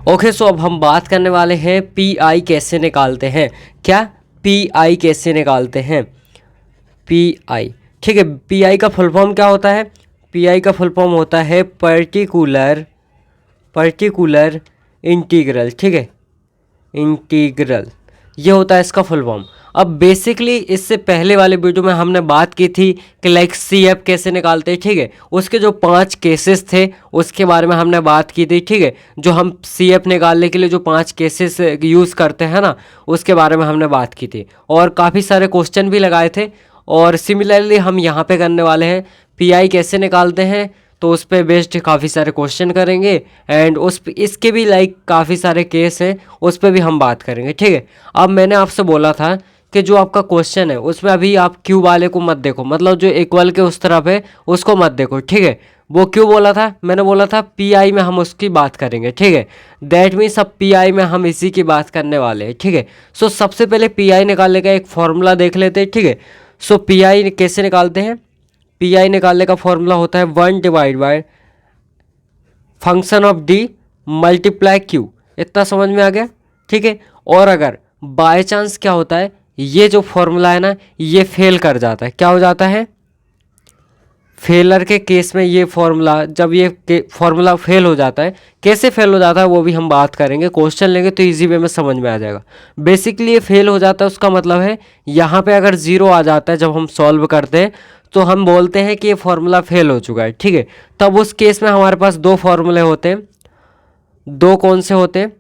Okay, सो अब हम बात करने वाले हैं पी आई कैसे निकालते हैं। क्या पी आई कैसे निकालते हैं? पी आई, ठीक है। पी आई का फुल फॉर्म क्या होता है? पी आई का फुल फॉर्म होता है पर्टिकुलर इंटीग्रल, ठीक है, इंटीग्रल, ये होता है इसका फुल फॉर्म। अब बेसिकली इससे पहले वाले वीडियो में हमने बात की थी कि लाइक सी एफ कैसे निकालते हैं, ठीक है। उसके जो 5 केसेस थे उसके बारे में हमने बात की थी, ठीक है। जो हम सी एफ निकालने के लिए जो 5 केसेस यूज़ करते हैं ना, उसके बारे में हमने बात की थी और काफ़ी सारे क्वेश्चन भी लगाए थे। और सिमिलरली हम यहाँ पे करने वाले हैं पी आई कैसे निकालते हैं, तो उस पर बेस्ड काफ़ी सारे क्वेश्चन करेंगे एंड इसके भी लाइक काफ़ी सारे केस हैं, उस पर भी हम बात करेंगे, ठीक है। अब मैंने आपसे बोला था कि जो आपका क्वेश्चन है उसमें अभी आप क्यू वाले को मत देखो, मतलब जो इक्वल के उस तरफ है उसको मत देखो, ठीक है। वो क्यों बोला था? मैंने बोला था पी आई में हम उसकी बात करेंगे, ठीक है। दैट मीन्स अब पी आई में हम इसी की बात करने वाले हैं, ठीक है। सो सबसे पहले पी आई निकालने का एक फॉर्मूला देख लेते हैं, ठीक है। सो पी आई कैसे निकालते हैं? पी आई निकालने का फॉर्मूला होता है 1 divide bye function of D multiply Q. इतना समझ में आ गया, ठीक है। और अगर बाय चांस क्या होता है, ये जो फॉर्मूला है ना ये फेल कर जाता है, क्या हो जाता है? फेलर के केस में ये फॉर्मूला, जब ये फॉर्मूला फेल हो जाता है, कैसे फेल हो जाता है वो भी हम बात करेंगे। क्वेश्चन लेंगे तो इजी वे में समझ में आ जाएगा। बेसिकली ये फेल हो जाता है, उसका मतलब है यहाँ पे अगर ज़ीरो आ जाता है जब हम सॉल्व करते हैं तो हम बोलते हैं कि ये फॉर्मूला फेल हो चुका है, ठीक है। तब उस केस में हमारे पास 2 फॉर्मूले होते हैं। 2 कौन से होते हैं?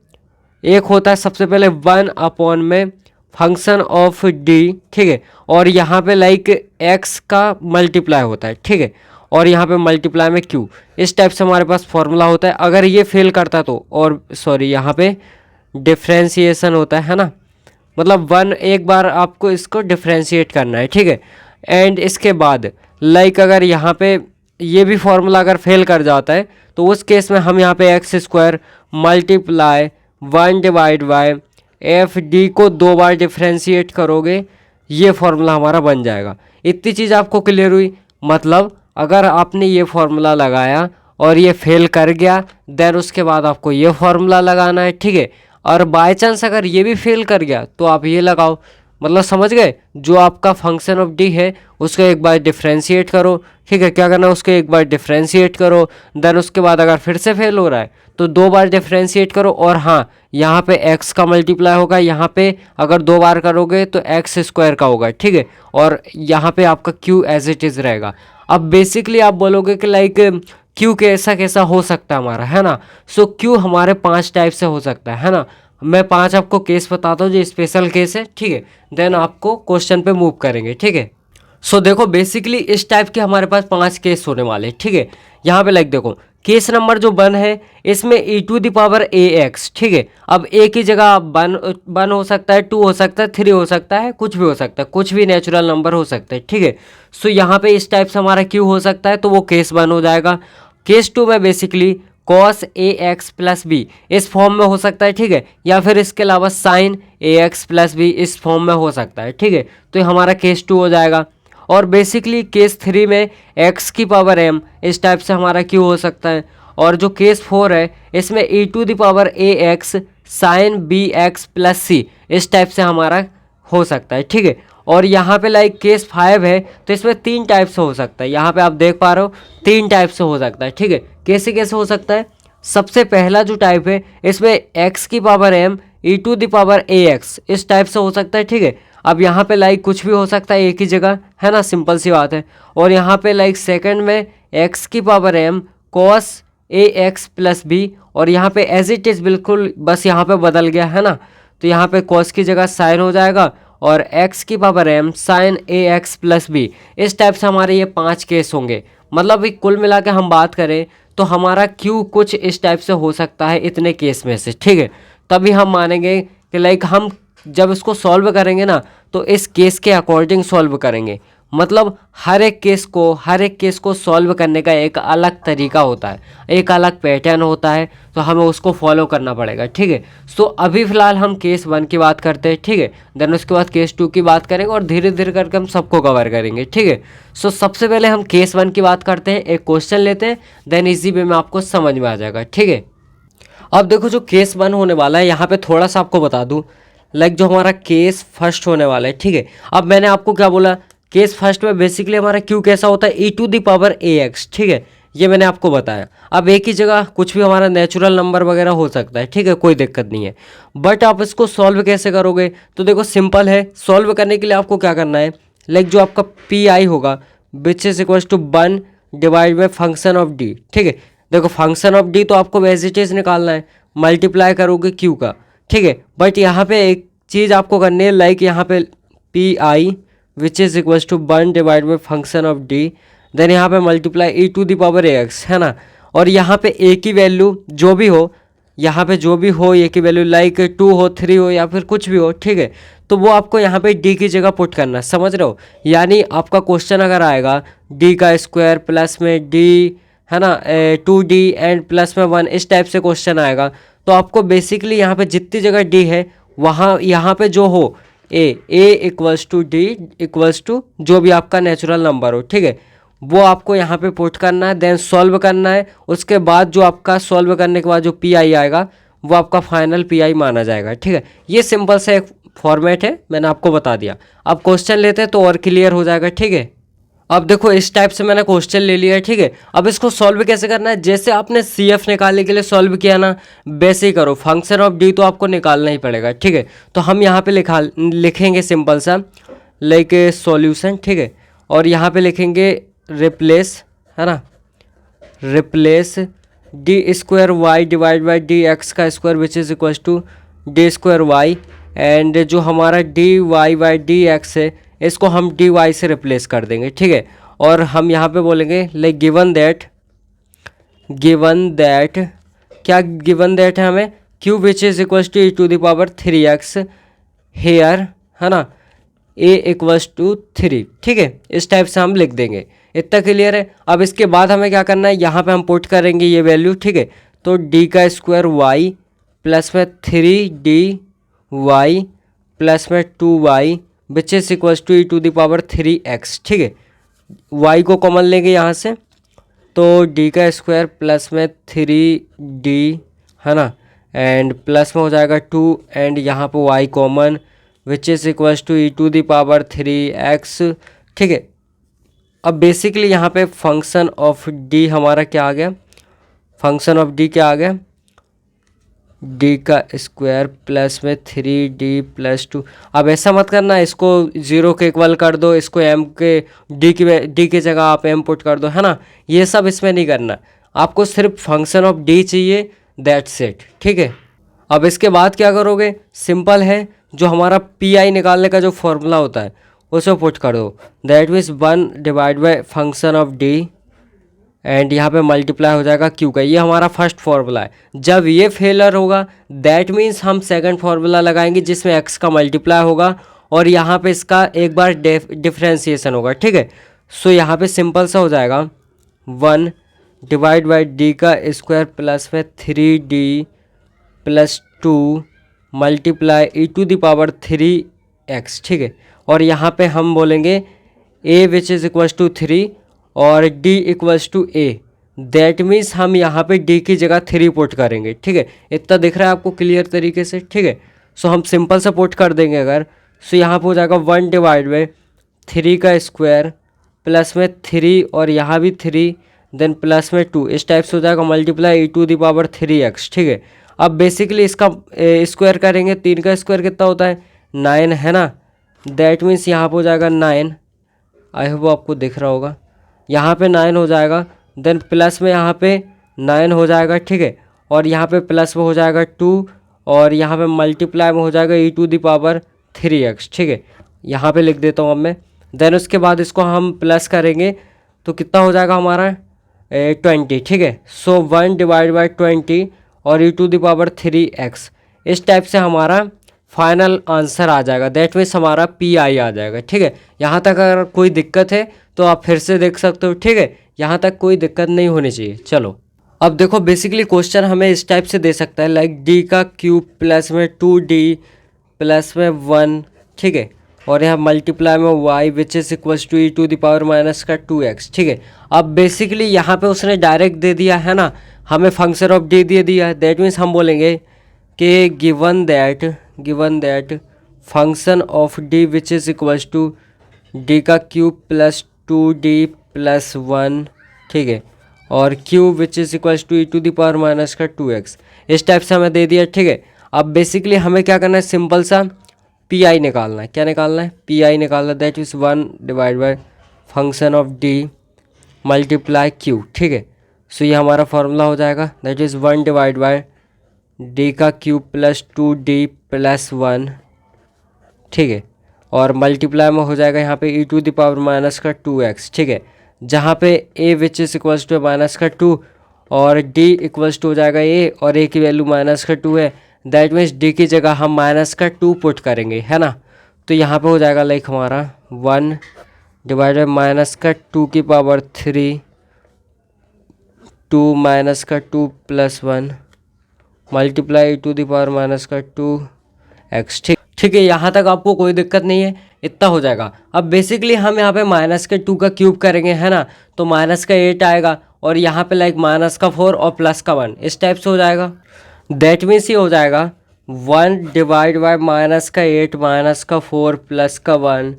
एक होता है सबसे पहले 1 अपॉन में फंक्शन ऑफ डी, ठीक है। और यहाँ पे लाइक एक्स का मल्टीप्लाई होता है, ठीक है। और यहाँ पे मल्टीप्लाई में क्यू, इस टाइप से हमारे पास फॉर्मूला होता है। अगर ये फेल करता तो, और सॉरी यहाँ पे डिफ्रेंशिएशन होता है ना, मतलब 1 एक बार आपको इसको डिफ्रेंशिएट करना है, ठीक है। एंड इसके बाद लाइक अगर यहाँ पे ये भी फॉर्मूला अगर फेल कर जाता है तो उस केस में हम यहाँ पे x square multiply 1 divide bye F D को 2 बार डिफ्रेंशिएट करोगे, ये फॉर्मूला हमारा बन जाएगा। इतनी चीज़ आपको क्लियर हुई? मतलब अगर आपने ये फॉर्मूला लगाया और ये फेल कर गया, देन उसके बाद आपको ये फॉर्मूला लगाना है, ठीक है। और बाय चांस अगर ये भी फेल कर गया तो आप ये लगाओ। मतलब समझ गए? जो आपका फंक्शन ऑफ डी है उसको एक बार डिफ्रेंशिएट करो, ठीक है। क्या करना है? उसको एक बार डिफ्रेंशिएट करो, देन उसके बाद अगर फिर से फेल हो रहा है तो 2 बार डिफ्रेंशिएट करो। और हाँ, यहाँ पे x का मल्टीप्लाई होगा, यहाँ पे अगर 2 बार करोगे तो एक्स स्क्वायर का होगा, ठीक है। और यहाँ पे आपका q एज इट इज़ रहेगा। अब बेसिकली आप बोलोगे कि लाइक q कैसा कैसा हो सकता है हमारा, है ना। सो q हमारे 5 टाइप से हो सकता है ना। मैं 5 आपको केस बताता हूँ जो स्पेशल केस है, ठीक है। देन आपको क्वेश्चन पे मूव करेंगे, ठीक है। सो देखो बेसिकली इस टाइप के हमारे पास 5 केस होने वाले, ठीक है। यहाँ पे लाइक देखो केस नंबर जो 1 है इसमें e to the power A x, ठीक है। अब ए की जगह 1 हो सकता है, 2 हो सकता है, 3 हो सकता है, कुछ भी हो सकता है, कुछ भी नेचुरल नंबर हो सकता है, ठीक है। सो यहाँ पे इस टाइप से हमारा क्यू हो सकता है, तो वो केस 1 हो जाएगा। केस 2 में basically cos A x plus B इस फॉर्म में हो सकता है, ठीक है। या फिर इसके अलावा साइन ए एक्स प्लस बी इस फॉर्म में हो सकता है, ठीक है। तो ये हमारा केस 2 हो जाएगा। और बेसिकली केस 3 में x की पावर m इस टाइप से हमारा क्यू हो सकता है। और जो केस 4 है इसमें e to the power A x sine b x plus c इस टाइप से हमारा हो सकता है, ठीक है। और यहाँ पे लाइक केस 5 है तो इसमें 3 टाइप से हो सकता है। यहाँ पे आप देख पा रहे हो 3 टाइप से हो सकता है, ठीक है। कैसे कैसे हो सकता है? सबसे पहला जो टाइप है इसमें x की power m e to the power A X इस टाइप से हो सकता है, ठीक है। अब यहाँ पे लाइक कुछ भी हो सकता है एक ही जगह, है ना, सिंपल सी बात है। और यहाँ पे लाइक सेकंड में x की पावर m cos ए एक्स प्लस बी, और यहाँ पे एज इट इज़ बिल्कुल बस यहाँ पे बदल गया, है ना। तो यहाँ पे cos की जगह साइन हो जाएगा और x की पावर m साइन ए एक्स प्लस बी इस टाइप से हमारे ये 5 केस होंगे। मतलब कुल मिला के हम बात करें तो हमारा क्यू कुछ इस टाइप से हो सकता है इतने केस में से, ठीक है। तभी हम मानेंगे कि लाइक हम जब इसको सॉल्व करेंगे ना तो इस केस के अकॉर्डिंग सॉल्व करेंगे। मतलब हर एक केस को सॉल्व करने का एक अलग तरीका होता है, एक अलग पैटर्न होता है, तो हमें उसको फॉलो करना पड़ेगा, ठीक है। सो अभी फ़िलहाल हम केस 1 की बात करते हैं, ठीक है। देन उसके बाद केस 2 की बात करेंगे और धीरे धीरे करके हम सबको कवर करेंगे, ठीक है। सो सबसे पहले हम केस 1 की बात करते हैं, एक क्वेश्चन लेते हैं, देन इजी वे में आपको समझ में आ जाएगा, ठीक है। अब देखो जो केस 1 होने वाला है, यहाँ पे थोड़ा सा आपको बता दूं, लाइक जो हमारा केस फर्स्ट होने वाला है, ठीक है। अब मैंने आपको क्या बोला, केस फर्स्ट में बेसिकली हमारा क्यू कैसा होता है, e to the power A x, ठीक है, ये मैंने आपको बताया। अब एक ही जगह कुछ भी हमारा नेचुरल नंबर वगैरह हो सकता है, ठीक है, कोई दिक्कत नहीं है। बट आप इसको सॉल्व कैसे करोगे, तो देखो सिंपल है। सॉल्व करने के लिए आपको क्या करना है, लाइक जो आपका पी आई होगा which is equal to 1 divide by function of D, ठीक है। देखो फंक्शन ऑफ डी तो आपको एज इट इज निकालना है, मल्टीप्लाई करोगे क्यू का, ठीक है। बट यहाँ पे एक चीज़ आपको करनी है, लाइक यहाँ पे P I which is equal to 1 divide by function of D, then यहाँ पे multiply E to the power A X, है ना। और यहाँ पे ए की वैल्यू जो भी हो, यहाँ पे जो भी हो ए की वैल्यू, लाइक 2 हो 3 हो या फिर कुछ भी हो, ठीक है, तो वो आपको यहाँ पे डी की जगह पुट करना है, समझ रहे हो। यानी आपका क्वेश्चन अगर आएगा डी का स्क्वायर प्लस में डी, है ना, 2d एंड प्लस में 1, इस टाइप से क्वेश्चन आएगा, तो आपको बेसिकली यहाँ पे जितनी जगह डी है वहाँ यहाँ पे जो हो a equals to d equals to जो भी आपका नेचुरल नंबर हो, ठीक है, वो आपको यहाँ पे पुट करना है, देन सॉल्व करना है। उसके बाद जो आपका सॉल्व करने के बाद जो पी आई आएगा वो आपका फाइनल पी आई माना जाएगा, ठीक है। ये सिंपल सा एक फॉर्मेट है, मैंने आपको बता दिया। अब क्वेश्चन लेते हैं तो और क्लियर हो जाएगा, ठीक है। अब देखो इस टाइप से मैंने क्वेश्चन ले लिया है, ठीक है। अब इसको सॉल्व कैसे करना है, जैसे आपने सी एफ निकालने के लिए सॉल्व किया ना, वैसे ही करो। फंक्शन ऑफ डी तो आपको निकालना ही पड़ेगा, ठीक है। तो हम यहाँ पे लिखेंगे सिंपल सा लाइक सॉल्यूशन, ठीक है, और यहाँ पे लिखेंगे रिप्लेस, है ना, replace D square Y divide by D x का square which is equal to d square y, and जो हमारा d Y by D x है इसको हम डी वाई से रिप्लेस कर देंगे, ठीक है। और हम यहाँ पे बोलेंगे लाइक गिवन दैट क्या गिवन दैट है हमें, Q which is equal to E to the power 3x here, है ना, ए इक्वल्स टू 3, ठीक है। इस टाइप से हम लिख देंगे। इतना क्लियर है। अब इसके बाद हमें क्या करना है, यहाँ पे हम पुट करेंगे ये वैल्यू, ठीक है। तो डी का स्क्वायर वाई प्लस में 3d वाई प्लस में 2y which is equals to E to the power 3x, ठीक है। y को कॉमन लेंगे यहाँ से, तो d का स्क्वायर प्लस में 3d, है ना, एंड प्लस में हो जाएगा 2 एंड यहाँ पे y common which is equals to E to the power 3x, ठीक है। अब बेसिकली यहाँ पे फंक्शन ऑफ d हमारा क्या आ गया, फंक्शन ऑफ d क्या आ गया, डी का स्क्वायर प्लस में 3d प्लस 2। अब ऐसा मत करना, इसको 0 के इक्वल कर दो, इसको m के डी की जगह आप m पुट कर दो, है ना। ये सब इसमें नहीं करना, आपको सिर्फ फंक्शन ऑफ d चाहिए, दैट्स इट, ठीक है। अब इसके बाद क्या करोगे, सिंपल है, जो हमारा पी आई निकालने का जो फॉर्मूला होता है उसे पुट कर दो, that means 1 divide by function of d and यहाँ पे मल्टीप्लाई हो जाएगा क्यू का। ये हमारा फर्स्ट फार्मूला है। जब ये फेलर होगा दैट मीन्स हम सेकंड फार्मूला लगाएंगे जिसमें एक्स का मल्टीप्लाई होगा और यहाँ पे इसका एक बार डिफ्रेंसिएशन होगा, ठीक है। सो यहाँ पे सिंपल सा हो जाएगा 1 डिवाइड बाई डी का स्क्वायर प्लस में 3d plus 2 multiply E to the power 3x, ठीक है। और यहाँ पे हम बोलेंगे a which is equals to 3 और d equals to a, that means हम यहाँ पे d की जगह 3 पुट करेंगे, ठीक है। इतना दिख रहा है आपको क्लियर तरीके से, ठीक है। सो हम सिंपल सा पुट कर देंगे अगर, सो यहाँ पे हो जाएगा 1 डिवाइड बाई 3 का स्क्वायर प्लस में 3 और यहाँ भी 3 देन प्लस में 2, इस टाइप से हो जाएगा multiply E to the power 3x, ठीक है। अब बेसिकली इसका स्क्वायर करेंगे, 3 का स्क्वायर कितना होता है 9, है ना, दैट मीन्स यहाँ पे हो जाएगा 9, आई होप आपको दिख रहा होगा, यहाँ पे 9 हो जाएगा, देन प्लस में यहाँ पे 9 हो जाएगा, ठीक है। और यहाँ पे प्लस में हो जाएगा 2 और यहाँ पे मल्टीप्लाई में हो जाएगा ई टू द पावर 3x, ठीक है। यहाँ पे लिख देता हूँ अब मैं, देन उसके बाद इसको हम प्लस करेंगे तो कितना हो जाएगा हमारा 20, ठीक है। सो 1 डिवाइड बाई 20 और ई टू द पावर 3x, इस टाइप से हमारा फाइनल आंसर आ जाएगा, दैट मीन्स हमारा पी आई आ जाएगा, ठीक है। यहाँ तक अगर कोई दिक्कत है तो आप फिर से देख सकते हो, ठीक है। यहाँ तक कोई दिक्कत नहीं होनी चाहिए। चलो अब देखो बेसिकली क्वेश्चन हमें इस टाइप से दे सकता है, लाइक डी का क्यूब प्लस में 2d प्लस में 1, ठीक है, और यहाँ मल्टीप्लाई में y which is equals to E to the power minus का 2x, ठीक है। अब बेसिकली यहाँ पे उसने डायरेक्ट दे दिया है ना, हमें फंक्शन ऑफ डी दे दिया है, दैट मीन्स हम बोलेंगे कि given that function of D which is equals to D का क्यूब प्लस 2d प्लस 1, ठीक है, और cube which is equals to e⁻² का 2x, इस टाइप से हमें दे दिया, ठीक है। अब बेसिकली हमें क्या करना है, सिंपल सा पी आई निकालना है। क्या निकालना है? पी आई निकालना, that is 1 divide bye function of D multiply Q, ठीक है। सो ये हमारा फॉर्मूला हो जाएगा, that is 1 divide by D का क्यूब प्लस 2d प्लस 1, ठीक है, और मल्टीप्लाई में हो जाएगा यहाँ पे e⁻² का 2x, ठीक है, जहाँ पे a which is equals to minus का 2 और d इक्वल्स टू हो जाएगा a, और a की वैल्यू माइनस का 2 है, दैट मीन्स d की जगह हम माइनस का 2 पुट करेंगे, है ना। तो यहाँ पे हो जाएगा लाइक हमारा 1 डिवाइड बाई माइनस का 2 की पावर 3, 2 माइनस का 2 प्लस 1 मल्टीप्लाई e⁻² का 2x, ठीक है। यहाँ तक आपको कोई दिक्कत नहीं है, इतना हो जाएगा। अब बेसिकली हम यहाँ पे माइनस के 2 का क्यूब करेंगे, है ना, तो माइनस का 8 आएगा, और यहाँ पे लाइक माइनस का 4 और प्लस का 1, इस टाइप से हो जाएगा। दैट मीन्स ये हो जाएगा 1 डिवाइड बाय माइनस का 8 माइनस का 4 प्लस का 1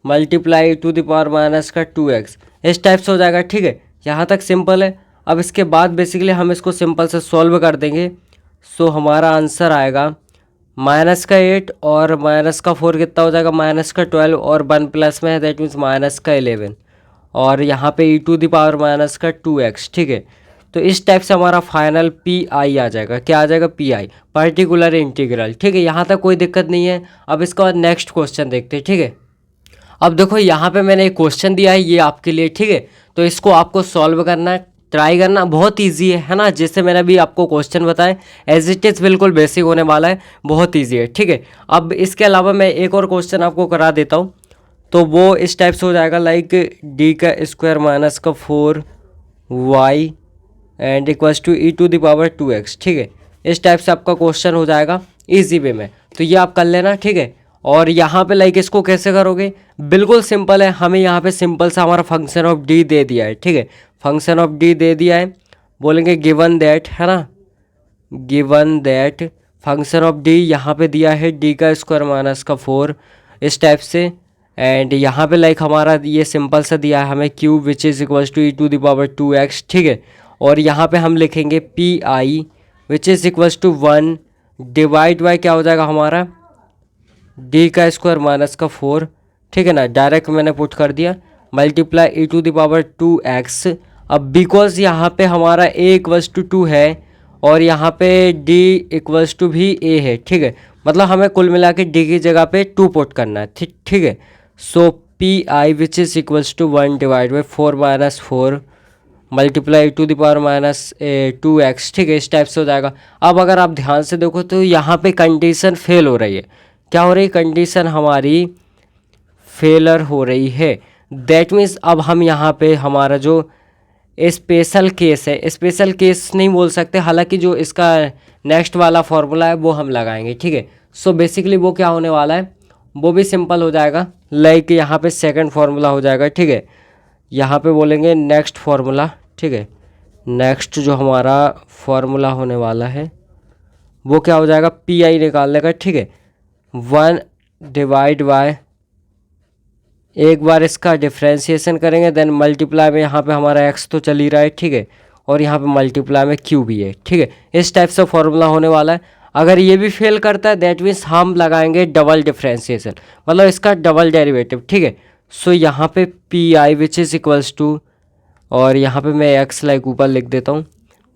मल्टीप्लाई e⁻² का 2x, इस टाइप से हो जाएगा, ठीक है। यहाँ तक सिंपल है। अब इसके बाद बेसिकली हम इसको सिंपल से सॉल्व कर देंगे। सो हमारा आंसर आएगा माइनस का 8 और माइनस का 4 कितना हो जाएगा, माइनस का 12, और 1 प्लस में है, दैट मीन्स माइनस का 11, और यहाँ पे e⁻² का 2x, ठीक है। तो इस टाइप से हमारा फाइनल पी आई आ जाएगा। क्या आ जाएगा? पी आई, पर्टिकुलर इंटीग्रल, ठीक है। यहाँ तक कोई दिक्कत नहीं है। अब इसके बाद नेक्स्ट क्वेश्चन देखते हैं, ठीक है। अब देखो यहाँ पे मैंने एक क्वेश्चन दिया है, ये आपके लिए, ठीक है। तो इसको आपको सॉल्व करना है, ट्राई करना, बहुत इजी है ना। जैसे मैंने अभी आपको क्वेश्चन बताया एज इट इज़ बिल्कुल बेसिक होने वाला है, बहुत इजी है, ठीक है। अब इसके अलावा मैं एक और क्वेश्चन आपको करा देता हूँ, तो वो इस टाइप से हो जाएगा लाइक डी का स्क्वायर माइनस का 4y and equals to e⁻²x, ठीक है। इस टाइप से आपका क्वेश्चन हो जाएगा ईजी वे में, तो ये आप कर लेना, ठीक है। और यहाँ पे लाइक इसको कैसे करोगे, बिल्कुल सिंपल है। हमें यहाँ पे सिंपल सा हमारा फंक्शन ऑफ डी दे दिया है, ठीक है। फंक्शन ऑफ डी दे दिया है, बोलेंगे गिवन दैट, है ना, given that function of D यहाँ पे दिया है डी का स्क्वायर माइनस का 4, इस टाइप से। एंड यहाँ पे लाइक हमारा ये सिंपल सा दिया है हमें cube which is equals to e⁻²x, ठीक है। और यहाँ पे हम लिखेंगे P I which is equals to 1 divide by क्या हो जाएगा हमारा डी का स्क्वायर माइनस का 4, ठीक है ना, डायरेक्ट मैंने पुट कर दिया, मल्टीप्लाई e⁻²x। अब बिकॉज यहाँ पे हमारा a इक्वल्स टू 2 है और यहाँ पे d इक्वल्स टू भी a है, ठीक है। मतलब हमें कुल मिला के d की जगह पे 2 पुट करना है, ठीक है। So P I which is equals to 1 divide by 4 minus 4 multiply e⁻²x, ठीक है, इस टाइप से हो जाएगा। अब अगर आप ध्यान से देखो तो यहाँ पे कंडीशन फेल हो रही है। क्या हो रही है? कंडीशन हमारी फेलर हो रही है। दैट मीन्स अब हम यहाँ पे हमारा जो स्पेशल केस है, स्पेशल केस नहीं बोल सकते, हालांकि जो इसका नेक्स्ट वाला फॉर्मूला है वो हम लगाएंगे, ठीक है। सो बेसिकली वो क्या होने वाला है, वो भी सिंपल हो जाएगा, लाइक यहाँ पे सेकंड फार्मूला हो जाएगा, ठीक है। यहाँ पे बोलेंगे नेक्स्ट फार्मूला, ठीक है। नेक्स्ट जो हमारा फार्मूला होने वाला है वो क्या हो जाएगा, पी आई निकालने का, ठीक है। 1 डिवाइड बाय, एक बार इसका डिफ्रेंशिएशन करेंगे, देन मल्टीप्लाई में यहाँ पे हमारा x तो चल ही रहा है, ठीक है, और यहाँ पे मल्टीप्लाई में q भी है, ठीक है। इस टाइप से फॉर्मूला होने वाला है। अगर ये भी फेल करता है दैट मीन्स हम लगाएंगे डबल डिफ्रेंशिएशन, मतलब इसका डबल डेरिवेटिव, ठीक है। सो यहाँ पे P I which is equals to, और यहाँ पे मैं x लाइक ऊपर लिख देता हूँ,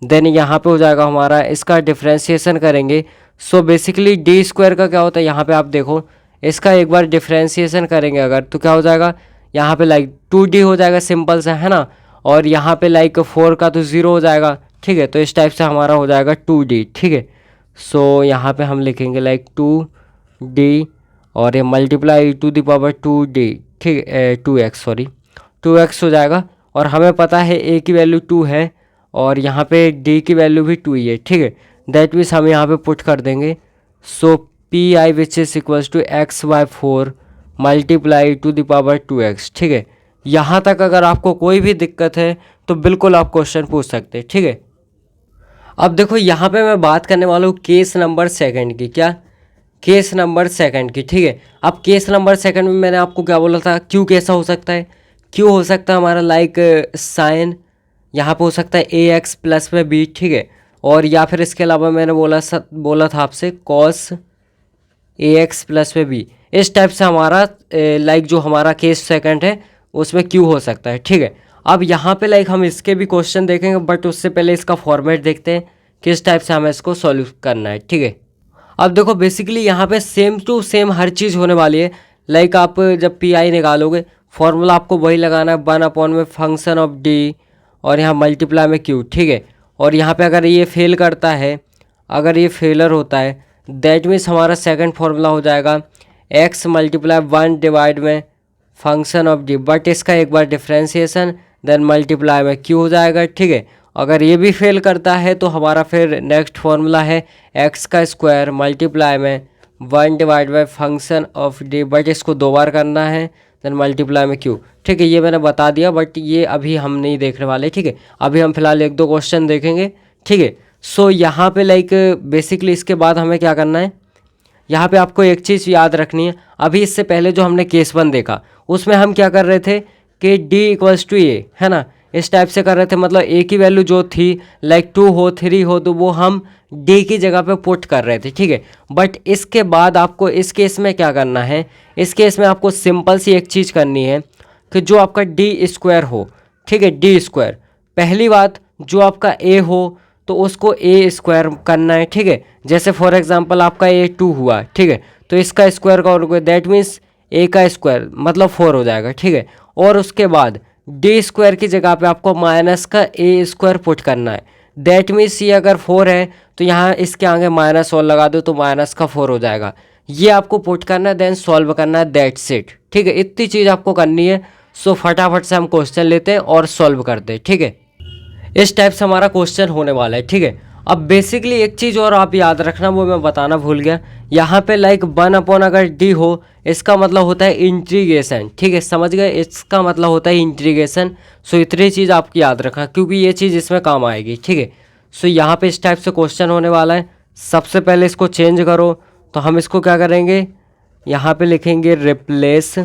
देन यहाँ पे हो जाएगा हमारा, इसका डिफ्रेंशिएशन करेंगे। सो बेसिकली डी स्क्वायर का क्या होता है, यहाँ पे आप देखो, इसका एक बार डिफ्रेंशिएशन करेंगे अगर तो क्या हो जाएगा, यहाँ पे लाइक 2d हो जाएगा, सिंपल सा, है ना। और यहाँ पे लाइक 4 का तो 0 हो जाएगा, ठीक है। तो इस टाइप से हमारा हो जाएगा 2d, ठीक है। सो यहाँ पे हम लिखेंगे लाइक 2d और ये मल्टीप्लाई e⁻²d, ठीक है, 2x, सॉरी 2x हो जाएगा। और हमें पता है a की वैल्यू 2 है और यहाँ पे d की वैल्यू भी 2 ही है, ठीक है। दैट मीन्स हम यहाँ पे पुट कर देंगे। So P I which is equals to x/4 multiply e⁻²x, ठीक है। यहाँ तक अगर आपको कोई भी दिक्कत है तो बिल्कुल आप क्वेश्चन पूछ सकते हैं, ठीक है। अब देखो यहाँ पे मैं बात करने वाला हूँ केस नंबर सेकंड की। क्या? केस नंबर सेकंड की, ठीक है। अब केस नंबर सेकंड में मैंने आपको क्या बोला था, क्यों कैसा हो सकता है, क्यों हो सकता है हमारा लाइक साइन यहाँ पे हो सकता है ए एक्स प्लस में बी, ठीक है। और या फिर इसके अलावा मैंने बोला था आपसे कॉस ए एक्स प्लस में बी। इस टाइप से हमारा लाइक जो हमारा केस सेकंड है उसमें क्यों हो सकता है, ठीक है। अब यहाँ पे लाइक हम इसके भी क्वेश्चन देखेंगे, बट उससे पहले इसका फॉर्मेट देखते हैं किस टाइप से हमें इसको सॉल्व करना है, ठीक है। अब देखो बेसिकली यहाँ पे सेम टू सेम हर चीज़ होने वाली है। लाइक आप जब पी आई निकालोगे फॉर्मूला आपको वही लगाना है, 1 में फंक्शन ऑफ डी और यहाँ मल्टीप्लाई में क्यू, ठीक है। और यहाँ पे अगर ये फेल करता है, अगर ये फेलर होता है, दैट मीन्स हमारा सेकंड फार्मूला हो जाएगा x मल्टीप्लाई 1 डिवाइड में फंक्शन ऑफ डी, बट इसका एक बार डिफ्रेंसिएशन देन मल्टीप्लाई में क्यू हो जाएगा, ठीक है। अगर ये भी फेल करता है तो हमारा फिर नेक्स्ट फार्मूला है x का स्क्वायर मल्टीप्लाई में 1 divide by function of D, but इसको 2 बार करना है देन मल्टीप्लाई में क्यू, ठीक है। ये मैंने बता दिया, बट ये अभी हम नहीं देखने वाले, ठीक है। अभी हम फिलहाल 1-2 क्वेश्चन देखेंगे, ठीक है। सो यहाँ पे लाइक बेसिकली इसके बाद हमें क्या करना है, यहाँ पे आपको एक चीज़ याद रखनी है। अभी इससे पहले जो हमने केस 1 देखा उसमें हम क्या कर रहे थे कि d इक्वल्स टू ए, है ना, इस टाइप से कर रहे थे। मतलब a की वैल्यू जो थी लाइक 2 हो 3 हो तो वो हम d की जगह पे पुट कर रहे थे, ठीक है। बट इसके बाद आपको इस केस में क्या करना है, इस केस में आपको सिंपल सी एक चीज़ करनी है कि जो आपका डी स्क्वायर हो, ठीक है, डी स्क्वायर। पहली बात जो आपका a हो तो उसको ए स्क्वायर करना है, ठीक है। जैसे फॉर एग्जांपल आपका ए 2 हुआ, ठीक है, तो इसका स्क्वायर का दैट मीन्स ए का स्क्वायर मतलब 4 हो जाएगा, ठीक है। और उसके बाद डी स्क्वायर की जगह पे आपको माइनस का ए स्क्वायर पुट करना है। दैट मीन्स ये अगर 4 है तो यहाँ इसके आगे माइनस और लगा दो तो माइनस का 4 हो जाएगा। ये आपको पुट करना है देन सॉल्व करना है, दैट्स इट, ठीक है। इतनी चीज़ आपको करनी है। सो फटाफट से हम क्वेश्चन लेते हैं और सॉल्व करते हैं, ठीक है। इस टाइप से हमारा क्वेश्चन होने वाला है, ठीक है। अब बेसिकली एक चीज़ और आप याद रखना, वो मैं बताना भूल गया। यहाँ पे लाइक 1 अगर डी हो इसका मतलब होता है इंटीग्रेशन, ठीक है, समझ गए, इसका मतलब होता है इंटीग्रेशन। सो इतनी चीज़ आपकी याद रखना क्योंकि ये चीज़ इसमें काम आएगी, ठीक है। सो यहाँ पे इस टाइप से क्वेश्चन होने वाला है। सबसे पहले इसको चेंज करो, तो हम इसको क्या करेंगे, यहाँ पे लिखेंगे replace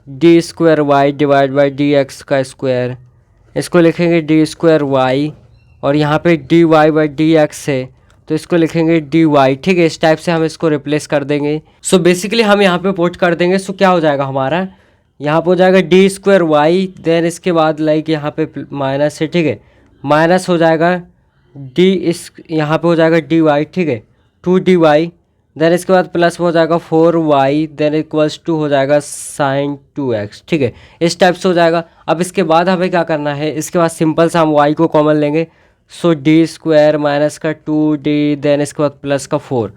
D square Y divide by D x का स्क्वायर, इसको लिखेंगे डी स्क्वायर वाई, और यहाँ पे D Y by D x है तो इसको लिखेंगे डी वाई, ठीक है। इस टाइप से हम इसको रिप्लेस कर देंगे। सो बेसिकली हम यहाँ पे पुट कर देंगे। सो क्या हो जाएगा हमारा, यहाँ पे हो जाएगा डी स्क्वायर वाई, देन इसके बाद लाइक यहाँ पे माइनस है, ठीक है, माइनस हो जाएगा डी इस यहाँ पे हो जाएगा डी वाई, ठीक है, 2 dy, देन इसके बाद प्लस हो जाएगा 4y, देन इक्वल्स टू हो जाएगा साइन 2x, ठीक है। इस टाइप से हो जाएगा। अब इसके बाद हमें क्या करना है, इसके बाद सिंपल सा हम y को कॉमन लेंगे। सो डी स्क्वायर माइनस का 2d, देन इसके बाद प्लस का 4,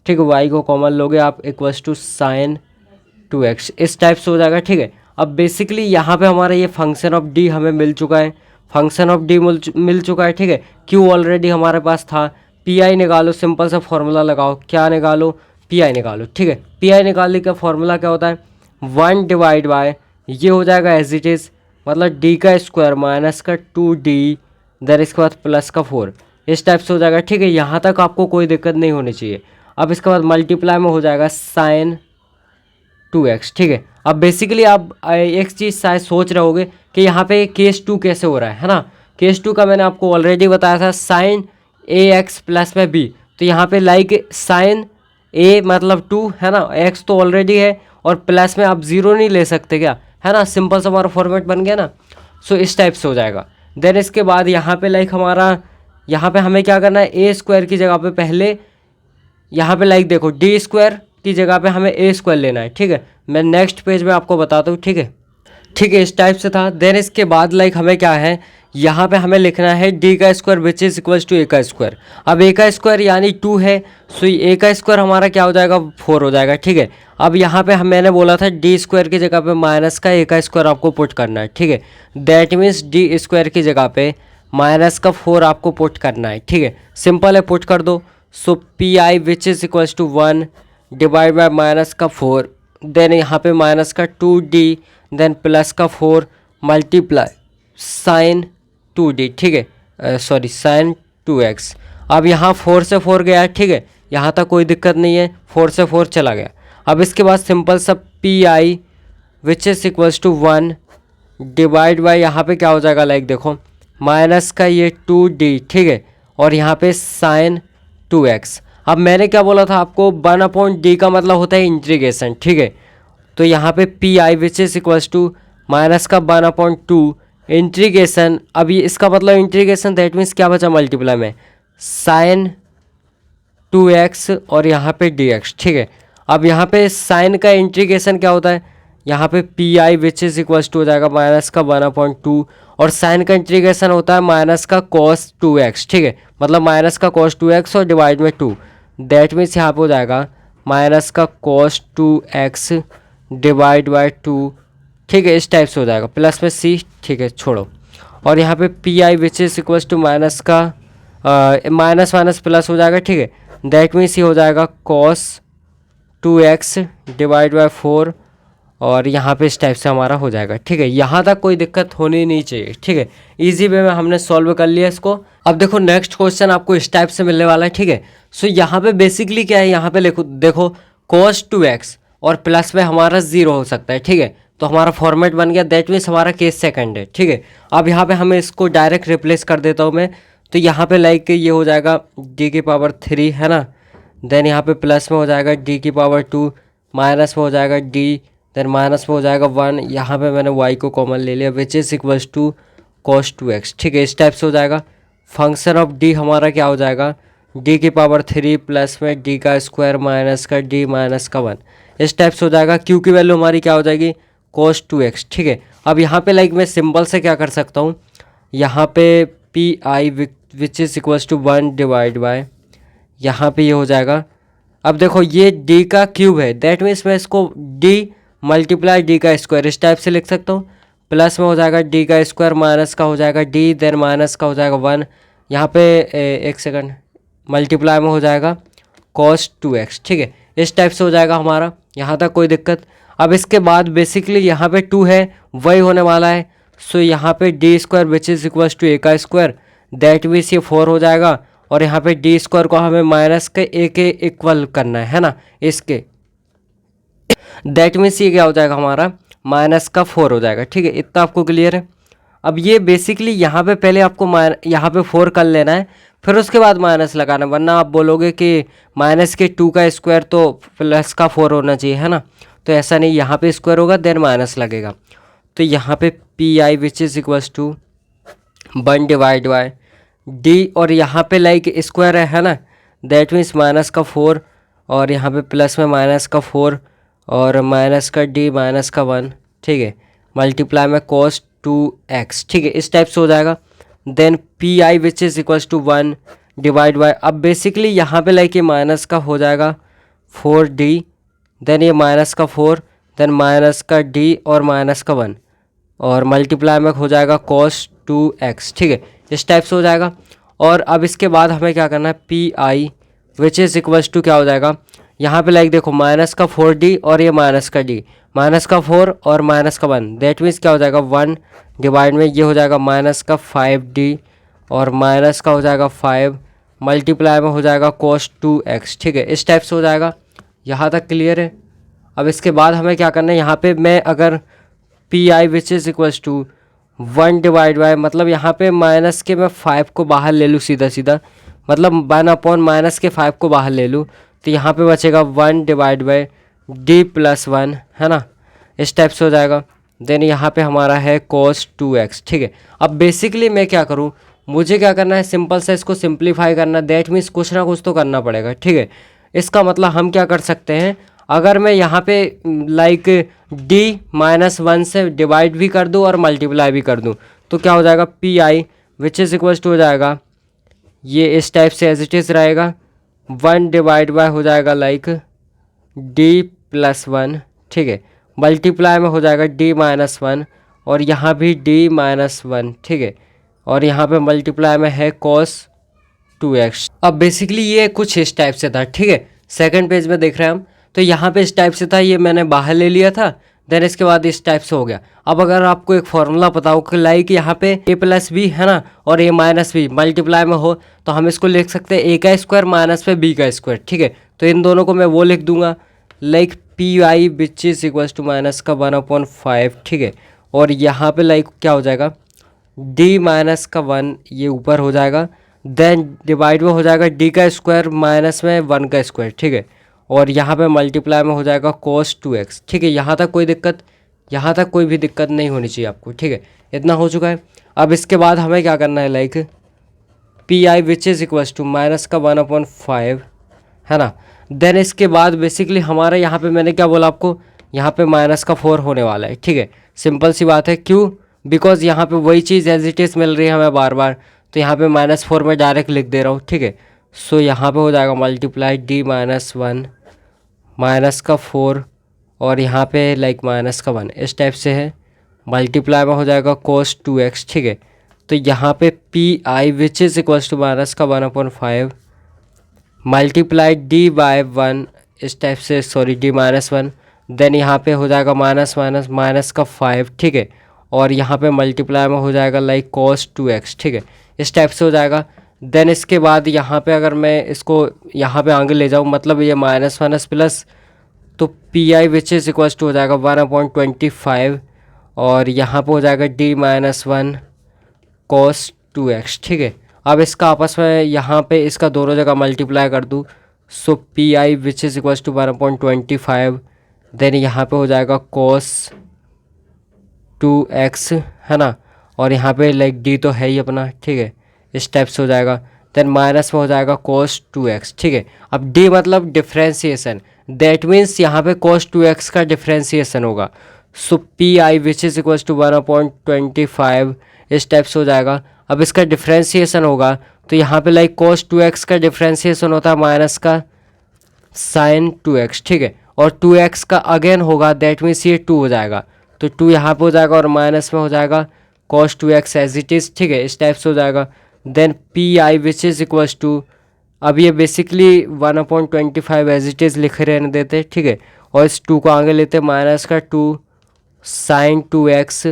ठीक है, y को कॉमन लोगे आप इक्वल्स टू साइन 2x, इस टाइप से हो जाएगा, ठीक है। अब बेसिकली यहाँ पे हमारा ये फंक्शन ऑफ d हमें मिल चुका है, फंक्शन ऑफ d मिल चुका है, ठीक है। क्यों ऑलरेडी हमारे पास था। पी आई निकालो, सिंपल सा फॉर्मूला लगाओ, क्या निकालो, पी आई निकालो, ठीक है। पी आई निकालने का फॉर्मूला क्या होता है, 1 डिवाइड बाय ये हो जाएगा एज इट इज़, मतलब डी का स्क्वायर माइनस का 2d, देन इसके बाद प्लस का 4, इस टाइप से हो जाएगा, ठीक है। यहाँ तक आपको कोई दिक्कत नहीं होनी चाहिए। अब इसके बाद मल्टीप्लाई में हो जाएगा साइन 2x, ठीक है। अब बेसिकली आप एक चीज़ शायद सोच रहे होगे कि यहाँ पे केस 2 कैसे हो रहा है ना। केस 2 का मैंने आपको ऑलरेडी बताया था, साइन ए एक्स प्लस में बी, तो यहाँ पे लाइक साइन ए मतलब 2 है ना, एक्स तो ऑलरेडी है और प्लस में आप 0 नहीं ले सकते क्या, है ना, सिंपल सा हमारा फॉर्मेट बन गया ना। सो इस टाइप से हो जाएगा। देन इसके बाद यहाँ पे लाइक हमारा यहाँ पे हमें क्या करना है, ए स्क्वायर की जगह पे पहले यहाँ पे लाइक देखो डी स्क्वायर की जगह पे हमें ए स्क्वायर लेना है, ठीक है। मैं नेक्स्ट पेज में आपको बताता हूँ, ठीक है, ठीक है, इस टाइप से था। देन इसके बाद लाइक हमें क्या है, यहाँ पे हमें लिखना है डी का square which is equals to a का स्क्वायर। अब ए का स्क्वायर यानी 2 है, सो ए का स्क्वायर हमारा क्या हो जाएगा, 4 हो जाएगा, ठीक है। अब यहाँ पे मैंने बोला था डी स्क्वायर की जगह पे माइनस का ए का स्क्वायर आपको पुट करना है, ठीक है। दैट मीन्स डी स्क्वायर की जगह पे माइनस का 4 आपको पुट करना है, ठीक है, सिंपल है, पुट कर दो। So P I which is equals to 1 divide by minus का 4, देन यहाँ पे माइनस का 2d, देन प्लस का 4 मल्टीप्लाई साइन 2d, ठीक है, सॉरी साइन 2x। अब यहाँ 4 से 4 गया, ठीक है, यहाँ तक कोई दिक्कत नहीं है, 4 से 4 चला गया। अब इसके बाद सिंपल सा P I which is equals to 1 divide by यहाँ पे क्या हो जाएगा, लाइक देखो माइनस का ये 2d, ठीक है, और यहाँ पे साइन 2x। अब मैंने क्या बोला था आपको, 1/d का मतलब होता है इंटीग्रेशन, ठीक है। तो यहाँ पे P I which is equals to minus का 1/2 इंटीग्रेशन। अब ये इसका मतलब इंटीग्रेशन, दैट मीन्स क्या बचा मल्टीप्लाई में साइन 2x और यहाँ पे dx, ठीक है। अब यहाँ पे साइन का इंटीग्रेशन क्या होता है, यहाँ पे P I which is equals to हो जाएगा माइनस का 1/2 और साइन का इंटीग्रेशन होता है माइनस का cos 2x, ठीक है, मतलब माइनस का cos 2x और डिवाइड में 2, दैट मीन्स यहाँ पे हो जाएगा माइनस का cos 2x डिवाइड बाई 2, ठीक है, इस टाइप से हो जाएगा, प्लस में c, ठीक है, छोड़ो। और यहाँ पे P I which is equals to minus का माइनस माइनस प्लस हो जाएगा, ठीक है, दैट मीन्स ये हो जाएगा cos 2x डिवाइड बाई 4 और यहाँ पे इस टाइप से हमारा हो जाएगा, ठीक है। यहाँ तक कोई दिक्कत होनी नहीं चाहिए, ठीक है, इजी वे में हमने सॉल्व कर लिया इसको। अब देखो नेक्स्ट क्वेश्चन आपको इस टाइप से मिलने वाला है, ठीक है। सो यहाँ पे बेसिकली क्या है, यहाँ पे देखो cos 2x और प्लस में हमारा 0 हो सकता है, ठीक है, तो हमारा फॉर्मेट बन गया, दैट मीन्स हमारा केस सेकंड है, ठीक है। अब यहाँ पे हमें इसको डायरेक्ट रिप्लेस कर देता हूँ मैं, तो यहाँ पे लाइक ये हो जाएगा d⁻3 है ना, देन यहाँ पे प्लस में हो जाएगा d⁻2, माइनस में हो जाएगा d, देन माइनस में हो जाएगा 1, यहाँ पे मैंने y को कॉमन ले लिया which is equals to cos 2x, ठीक है, इस टाइप से हो जाएगा। फंक्शन ऑफ d हमारा क्या हो जाएगा d⁻3 प्लस में d का स्क्वायर माइनस का d माइनस का 1, इस टाइप से हो जाएगा। q की वैल्यू हमारी क्या हो जाएगी cos 2x, ठीक है। अब यहाँ पे लाइक मैं सिंपल से क्या कर सकता हूँ, यहाँ पे P I which is equals to 1 divide by, यहाँ पे ये हो जाएगा। अब देखो ये d का क्यूब है, दैट मीन्स मैं इसको d मल्टीप्लाई d का स्क्वायर इस टाइप से लिख सकता हूँ, प्लस में हो जाएगा d का स्क्वायर माइनस का हो जाएगा d, देन माइनस का हो जाएगा 1, यहाँ पे एक सेकंड, मल्टीप्लाई में हो जाएगा cos 2x, ठीक है, इस टाइप से हो जाएगा हमारा, यहाँ तक कोई दिक्कत। अब इसके बाद बेसिकली यहाँ पे 2 है, वही होने वाला है, सो यहाँ पे d square which is equals to a का स्क्वायर, दैट मीन्स ये 4 हो जाएगा, और यहाँ पे d स्क्वायर को हमें माइनस के a के इक्वल करना है ना, इसके, दैट मीन्स ये क्या हो जाएगा हमारा माइनस का 4 हो जाएगा, ठीक है, इतना आपको क्लियर है। अब ये बेसिकली यहाँ पे पहले आपको यहाँ पे 4 कर लेना है, फिर उसके बाद माइनस लगाना, वरना आप बोलोगे कि माइनस के 2 का स्क्वायर तो प्लस का 4 होना चाहिए, है ना, तो ऐसा नहीं, यहाँ पे स्क्वायर होगा देन माइनस लगेगा। तो यहाँ पे P I which is equals to 1 divide by D, और यहाँ पे लाइक स्क्वायर है ना, दैट मीन्स माइनस का 4 और यहाँ पे प्लस में माइनस का 4 और माइनस का d माइनस का 1, ठीक है, मल्टीप्लाई में cos 2x, ठीक है, इस टाइप से हो जाएगा। Then P I which is equals to 1 divide by, अब बेसिकली यहाँ पे लाइक ये माइनस का हो जाएगा 4d, देन ये माइनस का 4, देन माइनस का d और माइनस का 1 और मल्टीप्लाई में हो जाएगा cos 2x, ठीक है, इस टाइप से हो जाएगा। और अब इसके बाद हमें क्या करना है, P I which is equals to क्या हो जाएगा, यहाँ पे लाइक देखो माइनस का 4d और ये माइनस का d, माइनस का 4 और माइनस का 1, दैट मीन्स क्या हो जाएगा 1 डिवाइड में ये हो जाएगा माइनस का 5d और माइनस का हो जाएगा 5, मल्टीप्लाई में हो जाएगा cos 2x, ठीक है, इस टाइप से हो जाएगा। यहाँ तक क्लियर है। अब इसके बाद हमें क्या करना है, यहाँ पे मैं अगर P I which is equals to 1 divide by, मतलब यहाँ पे माइनस के मैं 5 को बाहर ले लूँ सीधा सीधा, मतलब 1 माइनस के 5 को बाहर ले लूँ, तो यहाँ पे बचेगा 1 डिवाइड बाय d प्लस 1, है ना, इस टाइप से हो जाएगा। देन यहाँ पे हमारा है cos 2x, ठीक है। अब बेसिकली मैं क्या करूँ, मुझे क्या करना है, सिंपल से इसको सिंप्लीफाई करना, दैट मीन्स कुछ ना कुछ तो करना पड़ेगा, ठीक है। इसका मतलब हम क्या कर सकते हैं, अगर मैं यहाँ पे लाइक d -1 से डिवाइड भी कर दूँ और मल्टीप्लाई भी कर दूँ, तो क्या हो जाएगा P I which is equals to हो जाएगा, ये इस टाइप से एज इट इज़ रहेगा, 1 डिवाइड बाय हो जाएगा लाइक d प्लस 1, ठीक है, मल्टीप्लाई में हो जाएगा d माइनस 1 और यहाँ भी d माइनस 1, ठीक है, और यहाँ पे मल्टीप्लाई में है cos 2x। अब बेसिकली ये कुछ इस टाइप से था, ठीक है, सेकंड पेज में देख रहे हैं हम, तो यहाँ पे इस टाइप से था, ये मैंने बाहर ले लिया था, देन इसके बाद इस टाइप से हो गया। अब अगर आपको एक फॉर्मूला पता हो कि लाइक यहाँ पे a प्लस बी है ना और a माइनस बी मल्टीप्लाई में हो तो हम इसको लिख सकते हैं a का स्क्वायर माइनस पे b का स्क्वायर, ठीक है। तो इन दोनों को मैं वो लिख दूंगा like P I which is equal to minus का 1/5, ठीक है। और यहाँ पे लाइक क्या हो जाएगा d माइनस का 1 ये ऊपर हो जाएगा, देन डिवाइड में हो जाएगा d का स्क्वायर माइनस में 1 का स्क्वायर, ठीक है। और यहाँ पे मल्टीप्लाई में हो जाएगा cos 2x, ठीक है। यहाँ तक कोई भी दिक्कत नहीं होनी चाहिए आपको, ठीक है। इतना हो चुका है। अब इसके बाद हमें क्या करना है like P I which is equal to minus का 1/5 है ना। देन इसके बाद बेसिकली हमारा यहाँ पे मैंने क्या बोला आपको, यहाँ पे माइनस का 4 होने वाला है, ठीक है। सिंपल सी बात है, क्यों, बिकॉज यहाँ पे वही चीज़ एज इट इज़ मिल रही है हमें बार बार, तो यहाँ पे -4 में डायरेक्ट लिख दे रहा हूँ, ठीक है। सो यहाँ पे हो जाएगा मल्टीप्लाई d - 1 माइनस का 4 और यहाँ पे लाइक माइनस का 1 इस टाइप से है, मल्टीप्लाई में हो जाएगा cos 2x, ठीक है। तो यहाँ पे P I which is equal to minus का 1/5 मल्टीप्लाई d बाय 1 इस टाइप से, सॉरी d - 1, देन यहाँ पे हो जाएगा माइनस का 5, ठीक है। और यहाँ पे मल्टीप्लाई में हो जाएगा लाइक cos 2x, ठीक है। इस टाइप से हो जाएगा। देन इसके बाद यहाँ पे अगर मैं इसको यहाँ पे आगे ले जाऊँ, मतलब ये माइनस प्लस, तो P I which is equal to हो जाएगा 1/25 और यहाँ पे हो जाएगा d - 1 cos 2x, ठीक है। अब इसका आपस में यहाँ पे इसका दोनों जगह मल्टीप्लाई कर दूँ, so P I which is equal to 1/25, then यहाँ पे हो जाएगा cos 2x है ना। और यहाँ पे लाइक d तो है ही अपना, ठीक है। इस टाइप से हो जाएगा, देन माइनस में हो जाएगा cos 2x, ठीक है। अब d मतलब डिफ्रेंसिएशन, दैट मीन्स यहाँ पे cos 2x का डिफ्रेंसिएशन होगा। So P I which is equal to 1/25 इस टाइप से हो जाएगा। अब इसका डिफ्रेंसिएशन होगा तो यहाँ पे लाइक cos 2x का डिफ्रेंसिएशन होता है माइनस का sin 2x, ठीक है। और 2x का अगेन होगा, दैट मीन्स ये 2 हो जाएगा, तो 2 यहाँ पे हो जाएगा और माइनस में हो जाएगा cos 2x as it is, ठीक है। इस टाइप से हो जाएगा। Then P I which is equal to, अब ये बेसिकली 1/25 एज इट इज़ लिखे रहने देते, ठीक है। और इस 2 को आगे लेते माइनस का 2 sin 2x,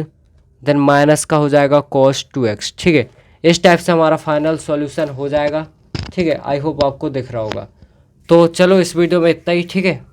देन माइनस का हो जाएगा cos 2x, ठीक है। इस टाइप से हमारा फाइनल सॉल्यूशन हो जाएगा, ठीक है। आई होप आपको दिख रहा होगा। तो चलो इस वीडियो में इतना ही, ठीक है।